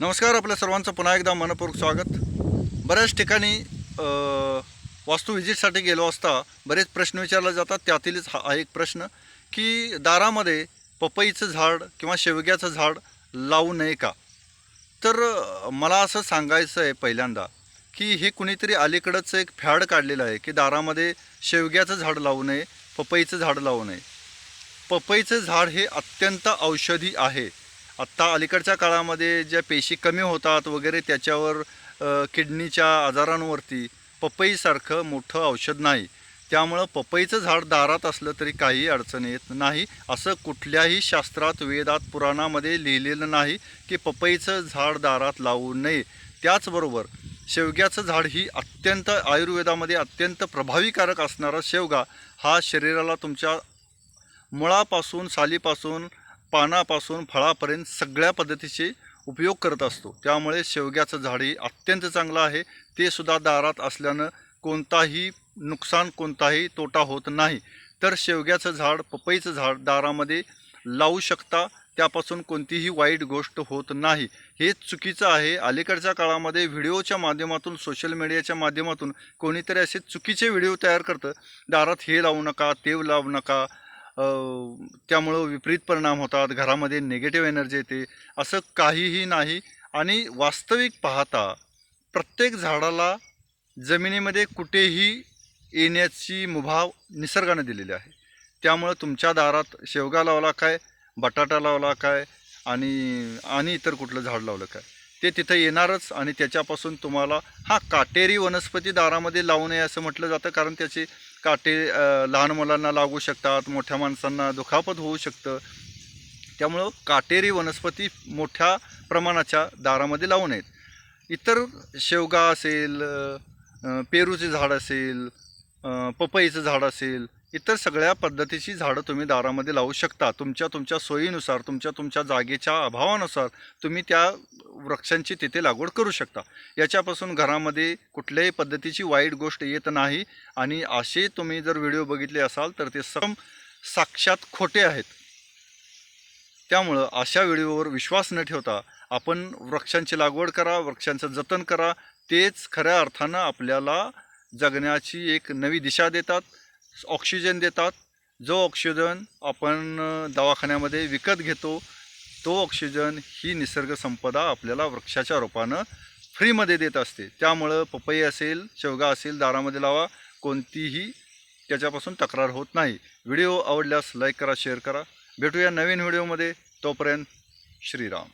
नमस्कार, आपल्या सर्वांचं पुन्हा एकदा मनपूर्वक स्वागत. बऱ्याच ठिकाणी वास्तू व्हिजिटसाठी गेलो असता बरेच प्रश्न विचारले जातात. त्यातीलच हा एक प्रश्न की दारामध्ये पपईचं झाड किंवा शेवग्याचं झाड लावू नये का? तर मला असं सांगायचं आहे पहिल्यांदा की हे कुणीतरी अलीकडंच एक फॅड काढलेलं आहे की दारामध्ये शेवग्याचं झाड लावू नये, पपईचं झाड लावू नये. पपईचं झाड हे अत्यंत औषधी आहे. आत्ता अलीकडच्या काळामध्ये ज्या पेशी कमी होतात वगैरे त्याच्यावर किडनीच्या आजारांवरती पपईसारखं मोठं औषध नाही. त्यामुळं पपईचं झाड दारात असलं तरी काही अडचण येत नाही. असं कुठल्याही शास्त्रात, वेदात, पुराणामध्ये लिहिलेलं नाही की पपईचं झाड दारात लावू नये. त्याचबरोबर शेवग्याचं झाड ही अत्यंत आयुर्वेदामध्ये अत्यंत प्रभावीकारक असणारा शेवगा हा शरीराला तुमच्या मुळापासून, सालीपासून, पानापासून, फळापर्यंत सगळ्या पद्धतीचे उपयोग करत असतो. त्यामुळे शेवग्याचं झाडही अत्यंत चांगलं आहे. ते सुद्धा दारात असल्यानं कोणताही नुकसान, कोणताही तोटा होत नाही. तर शेवग्याचं झाड, पपईचं झाड दारामध्ये लावू शकता. त्यापासून कोणतीही वाईट गोष्ट होत नाही. हे चुकीचं आहे. अलीकडच्या काळामध्ये व्हिडिओच्या माध्यमातून, सोशल मीडियाच्या माध्यमातून कोणीतरी असे चुकीचे व्हिडिओ तयार करतं. दारात हे लावू नका, ते लावू नका, त्यामुळं विपरीत परिणाम होतात, घरामध्ये निगेटिव्ह एनर्जी येते. असं काहीही नाही. आणि वास्तविक पाहता प्रत्येक झाडाला जमिनीमध्ये कुठेही येण्याची मुभा निसर्गाने दिलेली आहे. त्यामुळं तुमच्या दारात शेवगा लावला काय, बटाटा लावला काय आणि इतर कुठलं झाड लावलं काय, ते तिथं येणारच. आणि त्याच्यापासून तुम्हाला काटेरी वनस्पती दारामध्ये लावू नये असं म्हटलं जातं, कारण त्याचे काटे लहान मुलांना लागू शकतात, मोठ्या माणसांना दुखापत होऊ शकतं. त्यामुळं काटेरी वनस्पती मोठ्या प्रमाणाच्या दारामध्ये लावू नयेत. इतर शेवगा असेल, पेरूचे झाड असेल, पपईचं झाड असेल, इतर सगळ्या पद्धतीची झाडं तुम्ही दारामध्ये लावू शकता. तुमच्या सोयीनुसार, तुमच्या जागेच्या अभावानुसार तुम्ही त्या वृक्षांची तिथे लागवड करू शकता. याच्यापासून घरामध्ये कुठल्याही पद्धतीची वाईट गोष्ट येत नाही. आणि असे तुम्ही जर व्हिडिओ बघितले असाल तर ते साक्षात खोटे आहेत. त्यामुळं अशा व्हिडिओवर विश्वास न ठेवता आपण वृक्षांची लागवड करा, वृक्षांचं जतन करा. तेच खऱ्या अर्थानं आपल्याला जगण्याची एक नवी दिशा देतात, ऑक्सिजन देतात. जो ऑक्सिजन आपण दवाखान्यामध्ये विकत घेतो, तो ऑक्सिजन ही निसर्ग संपदा आपल्याला वृक्षाच्या रूपानं फ्रीमध्ये देत असते. त्यामुळं पपई असेल, शेवगा असेल, दारामध्ये लावा. कोणतीही त्याच्यापासून तक्रार होत नाही. व्हिडिओ आवडल्यास लाईक करा, शेअर करा. भेटूया नवीन व्हिडिओमध्ये. तोपर्यंत श्रीराम.